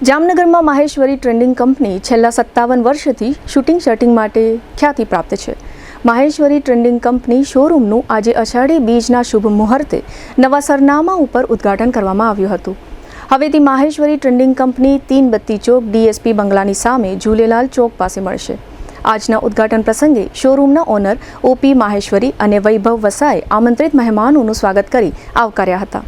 જામનગરમાં Maheshwari trading company છેલ્લા 57 વર્ષથી શૂટિંગ શર્ટિંગ માટે ખ્યાતિ પ્રાપ્ત છે. માહેશ્વરી ટ્રેડિંગ કંપની શોરૂમનું આજે અષાઢી બીજના શુભ મુહૂર્તે નવા સરનામા ઉપર ઉદ્ઘાટન કરવામાં આવ્યું હતું. હવેથી માહેશ્વરી ટ્રેડિંગ કંપની તીનબત્તી ચોક ડીએસપી બંગલાની સામે ઝૂલેલાલ ચોક પાસે મળશે. આજના ઉદ્ઘાટન પ્રસંગે શોરૂમના ઓનર ઓપી માહેશ્વરી અને વૈભવ વસાએ આમંત્રિત મહેમાનોનું સ્વાગત કરી આવકાર્યા હતા.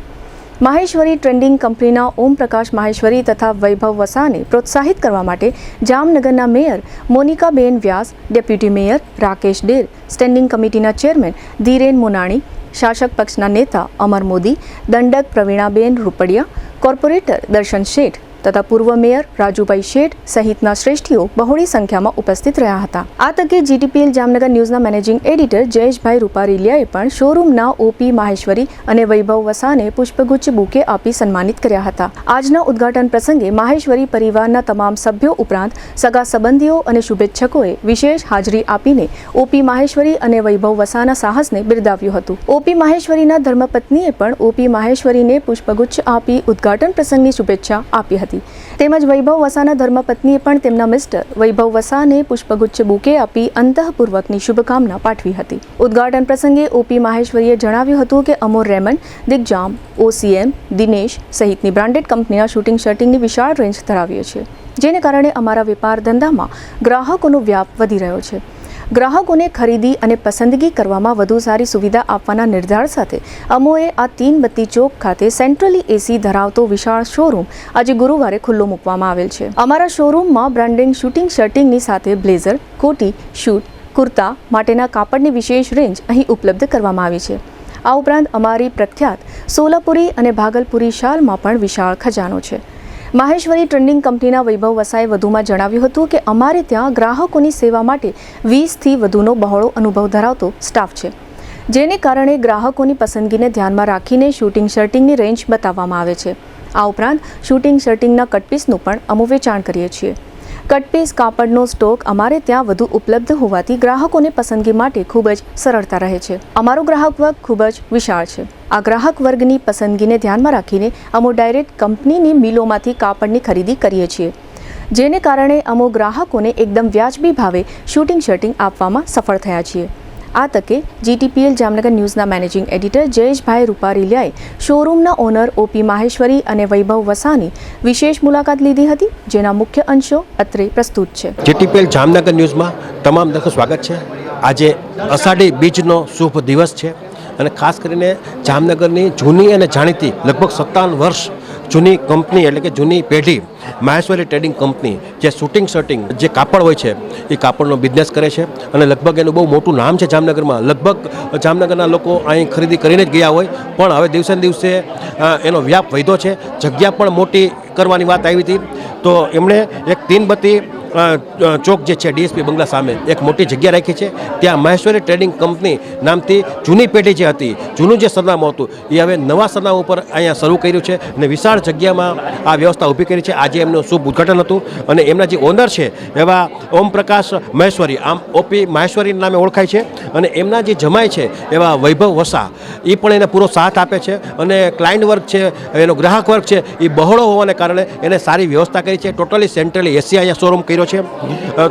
માહેશ્વરી ટ્રેડિંગ કંપનીના ઓમપ્રકાશ માહેશ્વરી તથા વૈભવ વસાને પ્રોત્સાહિત કરવા માટે જામનગરના મેયર મોનિકાબેન વ્યાસ, ડેપ્યુટી મેયર રાકેશ ડેર, સ્ટેન્ડિંગ કમિટીના ચેરમેન ધીરેન મોનાણી, શાસક પક્ષના નેતા અમર મોદી, દંડક પ્રવીણાબેન રૂપડિયા, કોર્પોરેટર દર્શન શેઠ તથા પૂર્વ મેયર રાજુભાઈ શેઠ સહિતના શ્રેષ્ઠીઓ બહોળી સંખ્યામાં ઉપસ્થિત રહ્યા હતા. આ તકે જીટીપીએલ જામનગર ન્યૂઝના મેનેજિંગ એડિટર જયેશભાઈ રૂપારેલિયાએ પણ શોરૂમના ઓપી માહેશ્વરી અને વૈભવ વસાને પુષ્પગુચ્છ બુકે આપી સન્માનિત કર્યા હતા. આજના ઉદ્ઘાટન પ્રસંગે માહેશ્વરી પરિવારના તમામ સભ્યો ઉપરાંત સગા સંબંધીઓ અને શુભેચ્છકોએ વિશેષ હાજરી આપીને ઓપી માહેશ્વરી અને વૈભવ વસાના સાહસને બિરદાવ્યું હતું. ઓપી માહેશ્વરીના ધર્મપત્નીએ પણ ઓપી માહેશ્વરીને પુષ્પગુચ્છ આપી ઉદ્ઘાટન પ્રસંગની શુભેચ્છા આપી હતી. તેમજ વૈભવ વસાના ધર્મપત્નીએ પણ તેમના મિસ્ટર વૈભવ વસાને પુષ્પગુચ્છ બુકે આપી અંતઃપૂર્વકની શુભકામના પાઠવી હતી. ઉદ્ઘાટન પ્રસંગે ઓપી માહેશ્વરીએ જણાવ્યું હતું કે અમોર રેમન્ડ, દિગ્જામ, OCM, દિનેશ સહિતની બ્રાન્ડેડ કંપનીના શૂટિંગ શર્ટિંગની વિશાળ રેન્જ ધરાવીએ છીએ, જેને કારણે અમારા વેપાર ધંધામાં ગ્રાહકોનો વ્યાપ વધી રહ્યો છે. ગ્રાહકોને ખરીદી અને પસંદગી કરવામાં વધુ સારી સુવિધા આપવાના નિર્ધાર સાથે અમોએ આ તીનબત્તી ચોક ખાતે સેન્ટ્રલી એસી ધરાવતો વિશાળ શોરૂમ આજે ગુરુવારે ખુલ્લો મૂકવામાં આવેલ છે. અમારા શોરૂમમાં બ્રાન્ડિંગ શૂટિંગ શર્ટિંગની સાથે બ્લેઝર, કોટી, શૂટ, કુર્તા માટેના કાપડની વિશેષ રેન્જ અહીં ઉપલબ્ધ કરવામાં આવી છે. આ ઉપરાંત અમારી પ્રખ્યાત સોલાપુરી અને ભાગલપુરી શાલમાં પણ વિશાળ ખજાનો છે. માહેશ્વરી ટ્રેડિંગ કંપનીના વૈભવ વસાએ વધુમાં જણાવ્યું હતું કે અમારે ત્યાં ગ્રાહકોની સેવા માટે 20થી વધુનો બહોળો અનુભવ ધરાવતો સ્ટાફ છે, જેને કારણે ગ્રાહકોની પસંદગીને ધ્યાનમાં રાખીને શૂટિંગ શર્ટિંગની રેન્જ બતાવવામાં આવે છે. આ ઉપરાંત શૂટિંગ શર્ટિંગના કટપીસનું પણ અમે વેચાણ કરીએ છીએ. કટપીસ કાપડનો સ્ટોક અમારે ત્યાં વધુ ઉપલબ્ધ હોવાથી ગ્રાહકોને પસંદગી માટે ખૂબ જ સરળતા રહે છે. અમારો ગ્રાહક વર્ગ ખૂબ જ વિશાળ છે. આ ગ્રાહક વર્ગની પસંદગીને ધ્યાનમાં રાખીને અમે ડાયરેક્ટ કંપનીની મિલોમાંથી કાપડની ખરીદી કરીએ છીએ, જેને કારણે અમે ગ્રાહકોને એકદમ વ્યાજબી ભાવે શૂટિંગ શર્ટિંગ આપવામાં સફળ થયા છીએ. આ તકે જીટીપીએલ જામનગર ન્યૂઝના મેનેજિંગ એડિટર જયેશભાઈ રૂપારેલિયાએ શોરૂમના ઓનર ઓપી માહેશ્વરી અને વૈભવ વસાની વિશેષ મુલાકાત લીધી હતી, જેના મુખ્ય અંશો અત્રે પ્રસ્તુત છે. જીટીપીએલ જામનગર ન્યૂઝમાં તમામ દર્શકો સ્વાગત છે. આજે અષાઢી બીજનો શુભ દિવસ છે અને ખાસ કરીને જામનગરની જૂની અને જાણીતી લગભગ 57 વર્ષ જૂની કંપની એટલે કે જૂની પેઢી માહેશ્વરી ટ્રેડિંગ કંપની જે શૂટિંગ શર્ટિંગ જે કાપડ હોય છે એ કાપડનો બિઝનેસ કરે છે અને લગભગ એનું બહુ મોટું નામ છે જામનગરમાં. લગભગ જામનગરના લોકો અહીં ખરીદી કરીને જ ગયા હોય, પણ હવે દિવસે ને દિવસે એનો વ્યાપ વધ્યો છે. જગ્યા પણ મોટી કરવાની વાત આવી હતી, તો એમણે એક તીનબત્તી ચોક જે છે ડીએસપી બંગલા સામે એક મોટી જગ્યા રાખી છે. ત્યાં માહેશ્વરી ટ્રેડિંગ કંપની નામથી જૂની પેઢી જે હતી, જૂનું જે સરનામું હતું એ હવે નવા સરનામા ઉપર અહીંયા શરૂ કર્યું છે અને વિશાળ જગ્યામાં આ વ્યવસ્થા ઊભી કરી છે. આજે એમનું શુભ ઉદ્ઘાટન હતું અને એમના જે ઓનર છે એવા ઓમપ્રકાશ માહેશ્વરી, આમ ઓપી માહેશ્વરી નામે ઓળખાય છે, અને એમના જે જમાઈ છે એવા વૈભવ વસા એ પણ એને પૂરો સાથ આપે છે અને ક્લાયન્ટ વર્ગ છે, એનો ગ્રાહક વર્ગ છે એ બહોળો હોવાને કારણે એને સારી વ્યવસ્થા કરી છે. ટોટલી સેન્ટ્રલી એસી અહીંયા શોરૂમ કર્યો છે.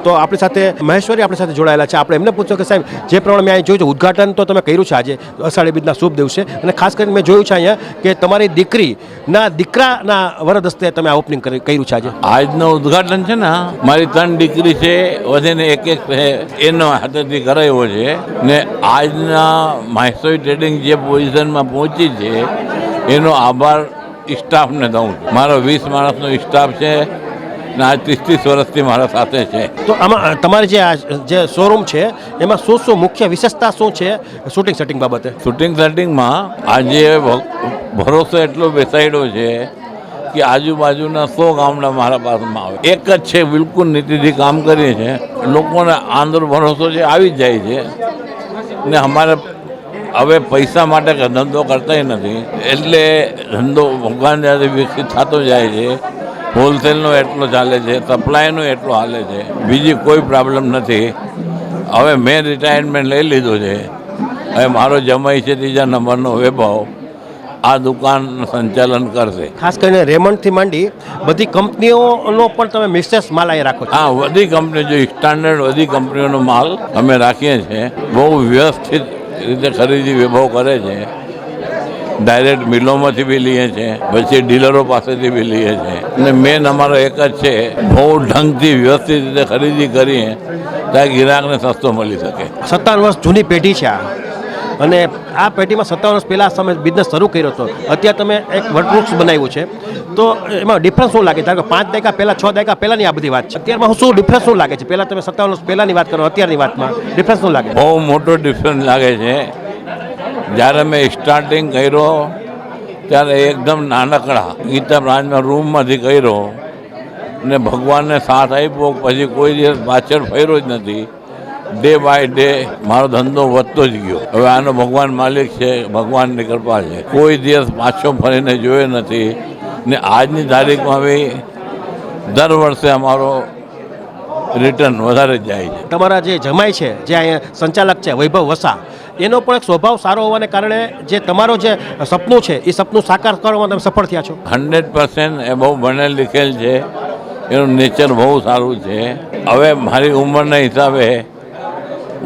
તો આપણી સાથે મહેશ્વરી આપણી સાથે જોડાયેલા છે. આપણે એમને પૂછ્યું કે સાહેબ, જે પ્રમાણે મેં અહીં જોયું છે ઉદ્ઘાટન તો તમે કર્યું છે આજે અષાઢી બીજના શુભ દિવસે, અને ખાસ કરીને મેં જોયું છે અહીંયા કે તમારી દીકરીના દીકરાના વરદ હસ્તે તમે આ ઓપનિંગ કર્યું છે આજે. આજનું ઉદ્ઘાટન છે ને, મારી 3 દીકરી છે, વધીને એક છે, એનો હાથેથી કરાયો છે ને આજના માહેશ્વરી ટ્રેડિંગ જે પોઝિશનમાં પહોંચી છે એનો આભાર સ્ટાફને દઉં છું. મારો 20 માણસનો સ્ટાફ છે ને આ 30 વર્ષથી મારા સાથે છે. તો આમાં તમારી જે શોરૂમ છે એમાં શું મુખ્ય વિશેષતા શું છે શૂટિંગ શર્ટિંગ બાબતે? શૂટિંગ શર્ટિંગમાં આજે ભરોસો એટલો બેસાડ્યો છે કે આજુબાજુના 100 ગામડા મારા પાસમાં આવે. એક જ છે, બિલકુલ નીતિથી કામ કરીએ છીએ. લોકોને આંધ્ર ભરોસો છે આવી જ જાય છે ને અમારે હવે પૈસા માટે ધંધો કરતા નથી, એટલે ધંધો ભગવાન જ્યારે વિકસિત થતો જાય છે. હોલસેલનો એટલો ચાલે છે, સપ્લાયનો એટલો હાલે છે, બીજી કોઈ પ્રોબ્લેમ નથી. હવે મેં રિટાયરમેન્ટ લઈ લીધું છે. હવે મારો જમાઈ છે 3જા નંબરનો વૈભવ, આ દુકાન સંચાલન કરશે. ખાસ કરીને રેમન્ડથી માંડી બધી કંપનીઓનો પણ તમે મિક્સેસ માલ અહીંયા રાખો છો. હા, બધી કંપનીઓ જો સ્ટાન્ડર્ડ બધી કંપનીઓનો માલ અમે રાખીએ છીએ. બહુ વ્યવસ્થિત રીતે ખરીદી વિભાવ કરે છે. ડાયરેક્ટ મિલોમાંથી બી લઈએ છીએ, પછી ડીલરો પાસેથી બી લઈએ છીએ. અને મેન અમારો એક જ છે, બહુ ઢંગથી વ્યવસ્થિત રીતે ખરીદી કરીએ ત્યાં ગ્રાહકને સસ્તો મળી શકે. 57 વર્ષ જૂની પેઢી છે આ, અને આ પેઢીમાં 57 વર્ષ પહેલાં તમે બિઝનેસ શરૂ કર્યો હતો. અત્યારે તમે એક વટવૃક્ષ બનાવ્યું છે, તો એમાં ડિફરન્સ શું લાગે? કારણ કે 5 દાયકા પહેલાં 6 દાયકા પહેલાંની આ બધી વાત છે. અત્યારમાં શું ડિફરન્સ શું લાગે છે? પહેલાં તમે 57 વર્ષ પહેલાંની વાત કરો, અત્યારની વાતમાં ડિફરન્સ શું લાગે? બહુ મોટો ડિફરન્સ લાગે છે. જ્યારે મેં સ્ટાર્ટિંગ કર્યો ત્યારે એકદમ નાનકડા ગીતા બ્રાન્ચમાં રૂમમાંથી કર્યો ને ભગવાનને સાથ આપ્યો. પછી કોઈ દિવસ પાછળ ફર્યો જ નથી. ડે બાય ડે મારો ધંધો વધતો જ ગયો. હવે આનો ભગવાન માલિક છે, ભગવાનની કૃપા છે. કોઈ દિવસ પાછો ફરીને જોયો નથી. ને આજની તારીખમાં બી દર વર્ષે અમારો રિટર્ન વધારે જ જાય છે. તમારા જે જમાઈ છે, જે અહીંયા સંચાલક છે વૈભવ વસા, એનો પણ એક સ્વભાવ સારો હોવાને કારણે જે તમારો જે સપનું છે એ સપનું સાકાર કરવામાં તમે સફળ થયા છો. 100% એ બહુ ભણેલ લીખેલ છે. એનું નેચર બહુ સારું છે. હવે મારી ઉંમરના હિસાબે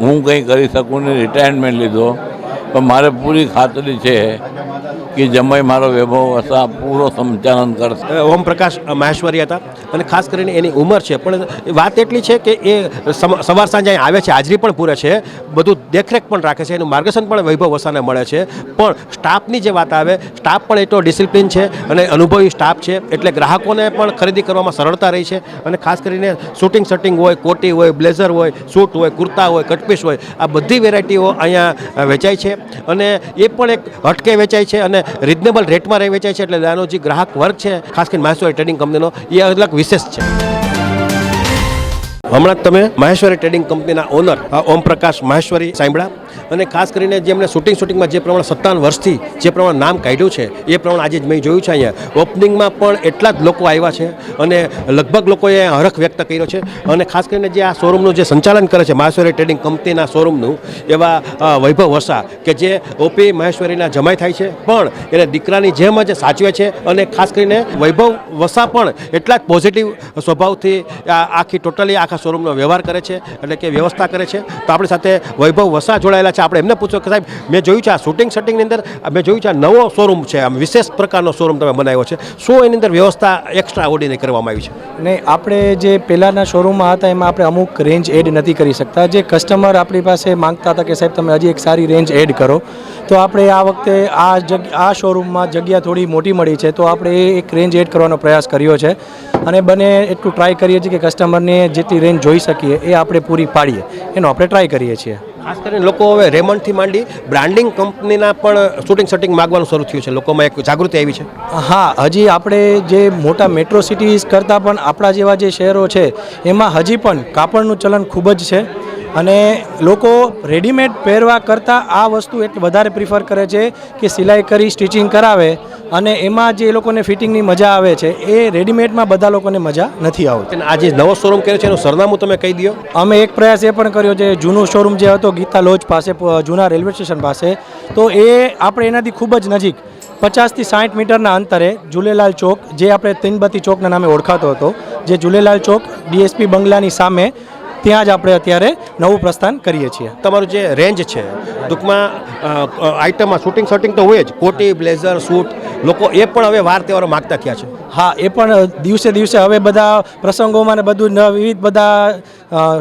હું કંઈ કરી શકું નહીં, રિટાયરમેન્ટ લીધો. પણ મારે પૂરી ખાતરી છે કે જમાઈ મારો વૈભવ વસા પૂરો સંચાલન કરશે. ઓમ પ્રકાશ માહેશ્વરી હતા, અને ખાસ કરીને એની ઉંમર છે, પણ વાત એટલી છે કે એ સવાર સાંજે અહીં આવે છે, હાજરી પણ પૂરે છે, બધું દેખરેખ પણ રાખે છે, એનું માર્ગદર્શન પણ વૈભવ વસાને મળે છે. પણ સ્ટાફની જે વાત આવે, સ્ટાફ પણ એટલો ડિસિપ્લિન છે અને અનુભવી સ્ટાફ છે, એટલે ગ્રાહકોને પણ ખરીદી કરવામાં સરળતા રહી છે. અને ખાસ કરીને શૂટિંગ શર્ટિંગ હોય, કોટી હોય, બ્લેઝર હોય, સૂટ હોય, કુર્તા હોય, કટપીસ હોય, આ બધી વેરાયટીઓ અહીંયા વેચાય છે. અને એ પણ એક હટકે વેચાય છે અને રિઝનેબલ રેટમાં રહી વેચાય છે. એટલે આનો જે ગ્રાહક વર્ગ છે, ખાસ કરીને માહેશ્વરી ટ્રેડિંગ કંપનીનો, એ અલગ વિશેષ છે. હમણાં જ તમે માહેશ્વરી ટ્રેડિંગ કંપનીના ઓનર ઓમ પ્રકાશ માહેશ્વરી સાંભળ્યા, અને ખાસ કરીને જે એમને શૂટિંગમાં જે પ્રમાણે 57 વર્ષથી જે પ્રમાણે નામ કાઢ્યું છે, એ પ્રમાણે આજે જ મેં જોયું છે અહીંયા ઓપનિંગમાં પણ એટલા જ લોકો આવ્યા છે, અને લગભગ લોકોએ હરખ વ્યક્ત કર્યો છે. અને ખાસ કરીને જે આ શોરૂમનું જે સંચાલન કરે છે માહેશ્વરી ટ્રેડિંગ કંપનીના શોરૂમનું, એવા વૈભવ વસા કે જે ઓપી માહેશ્વરીના જમાઈ થાય છે, પણ એને દીકરાની જેમ જ સાચવે છે. અને ખાસ કરીને વૈભવ વસા પણ એટલા જ પોઝિટિવ સ્વભાવથી આખી ટોટલી આખા શોરૂમનો વ્યવહાર કરે છે, એટલે કે વ્યવસ્થા કરે છે. તો આપણી સાથે વૈભવ વસા જોડાયેલા છે. આપણે એમને પૂછ્યું કે સાહેબ, મેં જોયું છે આ શૂટિંગ શટિંગની અંદર, મેં જોયું છે આ નવો શોરૂમ છે, આમ વિશેષ પ્રકારનો શોરૂમ તમે બનાવ્યો છે, શું એની અંદર વ્યવસ્થા એક્સ્ટ્રા ઓર્ડિનરી કરવામાં આવી છે? નહીં, આપણે જે પહેલાંના શોરૂમમાં હતા એમાં આપણે અમુક રેન્જ એડ નથી કરી શકતા. જે કસ્ટમર આપણી પાસે માંગતા હતા કે સાહેબ તમે હજી એક સારી રેન્જ એડ કરો, તો આપણે આ વખતે આ શોરૂમમાં જગ્યા થોડી મોટી મળી છે, તો આપણે એક રેન્જ એડ કરવાનો પ્રયાસ કર્યો છે. અને બને એટલું ટ્રાય કરીએ છીએ કે કસ્ટમરને જેટલી રેન્જ જોઈ શકીએ એ આપણે પૂરી પાડીએ, એનો આપણે ટ્રાય કરીએ છીએ. ખાસ કરીને લોકો હવે રેમન્ડથી માંડી બ્રાન્ડિંગ કંપનીના પણ શૂટિંગ શટિંગ માગવાનું શરૂ થયું છે, લોકોમાં એક જાગૃતિ આવી છે. હા, હજી આપણે જે મોટા મેટ્રો સિટીઝ કરતાં પણ આપણા જેવા જે શહેરો છે એમાં હજી પણ કાપડનું ચલન ખૂબ જ છે. અને લોકો રેડીમેડ પહેરવા કરતાં આ વસ્તુ એટલે વધારે પ્રિફર કરે છે કે સિલાઈ કરી સ્ટિચિંગ કરાવે, અને એમાં જે એ લોકોને ફિટિંગની મજા આવે છે એ રેડીમેડમાં બધા લોકોને મજા નથી આવતી. આ જે નવો શોરૂમ કર્યો છે એનું સરનામું તમે કહી દો. અમે એક પ્રયાસ એ પણ કર્યો છે, જૂનું શોરૂમ જે હતો ગીતા લોજ પાસે, જૂના રેલવે સ્ટેશન પાસે, તો એ આપણે એનાથી ખૂબ જ નજીક 50 થી 60 મીટરના અંતરે ઝૂલેલાલ ચોક, જે આપણે તીનબત્તી ચોકના નામે ઓળખાતો હતો, જે ઝૂલેલાલ ચોક ડીએસપી બંગલાની સામે, ત્યાં જ આપણે અત્યારે નવું પ્રસ્થાન કરીએ છીએ. તમારું જે રેન્જ છે, ટૂંકમાં આઇટમમાં શૂટિંગ શટિંગ તો હોય જ, કોટી, બ્લેઝર, સૂટ, લોકો એ પણ હવે વાર તહેવારો માગતા થયા છે. હા, એ પણ દિવસે દિવસે હવે બધા પ્રસંગોમાં ને બધું વિવિધ બધા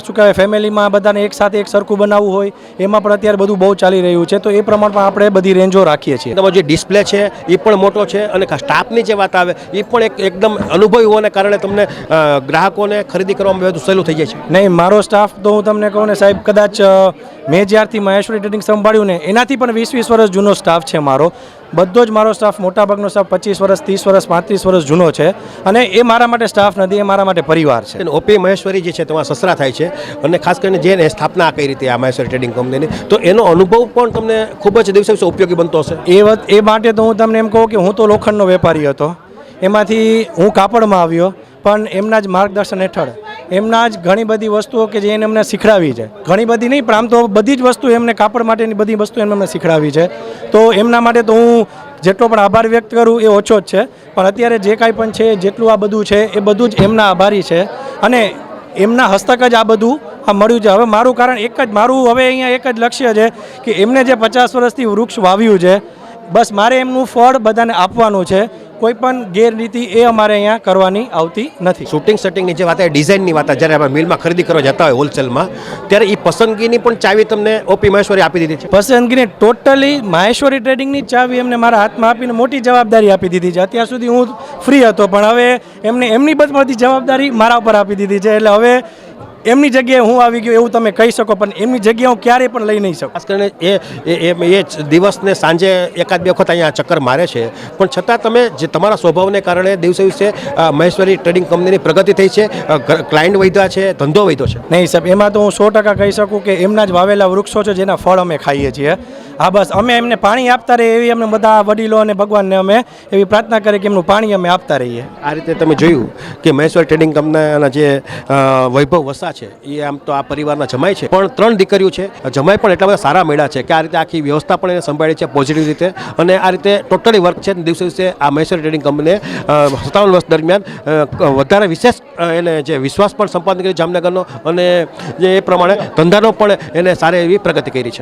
શું કહેવાય ફેમિલીમાં બધાને એક સાથે એક સરખું બનાવવું હોય, એમાં પણ અત્યારે બધું બહુ ચાલી રહ્યું છે, તો એ પ્રમાણમાં આપણે બધી રેન્જો રાખીએ છીએ. તમારો જે ડિસ્પ્લે છે એ પણ મોટો છે, અને સ્ટાફની જે વાત આવે એ પણ એકદમ અનુભવી હોવાને કારણે તમને ગ્રાહકોને ખરીદી કરવામાં બધું સહેલું થઈ જાય છે. નહીં, મારો સ્ટાફ તો હું તમને કહું ને સાહેબ, કદાચ મેં જ્યારથી માહેશ્વરી ટ્રેડિંગ સંભાળ્યું ને એનાથી પણ 20 વર્ષ જૂનો સ્ટાફ છે મારો. બધો જ મારો સ્ટાફ, મોટાભાગનો સ્ટાફ 25 વર્ષ, 30 વર્ષ, 35 વર્ષ જૂનો છે, અને એ મારા માટે સ્ટાફ નથી, એ મારા માટે પરિવાર છે. ઓપી મહેશ્વરી જે છે તમારા સસરા થાય છે, અને ખાસ કરીને જે સ્થાપના કઈ રીતે આ મહેશ્વરી ટ્રેડિંગ કંપનીની, તો એનો અનુભવ પણ તમને ખૂબ જ દિવસે દિવસે ઉપયોગી બનતો હશે. એ માટે તો હું તમને એમ કહું કે હું તો લોખંડનો વેપારી હતો, એમાંથી હું કાપડમાં આવ્યો, પણ એમના જ માર્ગદર્શન હેઠળ એમના જ ઘણી બધી વસ્તુઓ કે જે એને અમને શીખડાવી છે, ઘણી બધી નહીં પણ આમ તો બધી જ વસ્તુ એમને કાપડ માટેની બધી વસ્તુ એમને અમને શીખડાવી છે. તો એમના માટે તો હું જેટલો પણ આભાર વ્યક્ત કરું એ ઓછો જ છે. પણ અત્યારે જે કાંઈ પણ છે, જેટલું આ બધું છે એ બધું જ એમના આભારી છે અને એમના હસ્તક જ આ બધું આ મળ્યું છે. હવે મારું કારણ એક જ, મારું હવે અહીંયા એક જ લક્ષ્ય છે કે એમને જે 50 વર્ષથી વૃક્ષ વાવ્યું છે, બસ મારે એમનું ફળ બધાને આપવાનું છે. કોઈ પણ ગેરરીતિ એ અમારે અહીંયા કરવાની આવતી નથી. શૂટિંગ સેટિંગની જે વાત આવે, ડિઝાઇનની વાત આવે, જ્યારે આપણે મિલમાં ખરીદી કરવા જતા હોય હોલસેલમાં, ત્યારે એ પસંદગીની પણ ચાવી તમને ઓપી મહેશ્વરી આપી દીધી છે. પસંદગીને ટોટલી માહેશ્વરી ટ્રેડિંગની ચાવી એમને મારા હાથમાં આપીને મોટી જવાબદારી આપી દીધી છે. અત્યાર સુધી હું ફ્રી હતો પણ હવે એમને એમની બધી જવાબદારી મારા ઉપર આપી દીધી છે. એટલે હવે એમની જગ્યાએ હું આવી ગયો એવું તમે કહી શકો, પણ એમની જગ્યાએ હું ક્યારેય પણ લઈ નહીં શકું. ખાસ કરીને એ દિવસને સાંજે એકાદ બે વખત અહીંયા ચક્કર મારે છે, પણ છતાં તમે જે તમારા સ્વભાવને કારણે દિવસે દિવસે મહેશ્વરી ટ્રેડિંગ કંપનીની પ્રગતિ થઈ છે, ક્લાયન્ટ વધ્યા છે, ધંધો વધ્યો છે. નહીં સાહેબ, એમાં તો હું 100% કહી શકું કે એમના જ વાવેલા વૃક્ષો છે જેના ફળ અમે ખાઈએ છીએ. હા, બસ અમે એમને પાણી આપતા રહીએ એવી અમને બધા વડીલો અને ભગવાનને અમે એવી પ્રાર્થના કરીએ કે એમનું પાણી અમે આપતા રહીએ. આ રીતે તમે જોયું કે મહેશ્વરી ટ્રેડિંગ કંપનીના જે વૈભવ વસા છે એ આમ તો આ પરિવારના જમાઈ છે, પણ 3 દીકરીઓ છે. જમાઈ પણ એટલા બધા સારા મળ્યા છે કે આ રીતે આખી વ્યવસ્થા પણ એને સંભાળી છે પોઝિટિવ રીતે, અને આ રીતે ટોટલી વર્ક છે. દિવસે દિવસે આ મહેશ્વરી ટ્રેડિંગ કંપનીએ 57 વર્ષ દરમિયાન વધારે વિશેષ એને જે વિશ્વાસ પણ સંપાદન કર્યો જામનગરનો, અને જે એ પ્રમાણે ધંધાનો પણ એને સારી એવી પ્રગતિ કરી છે.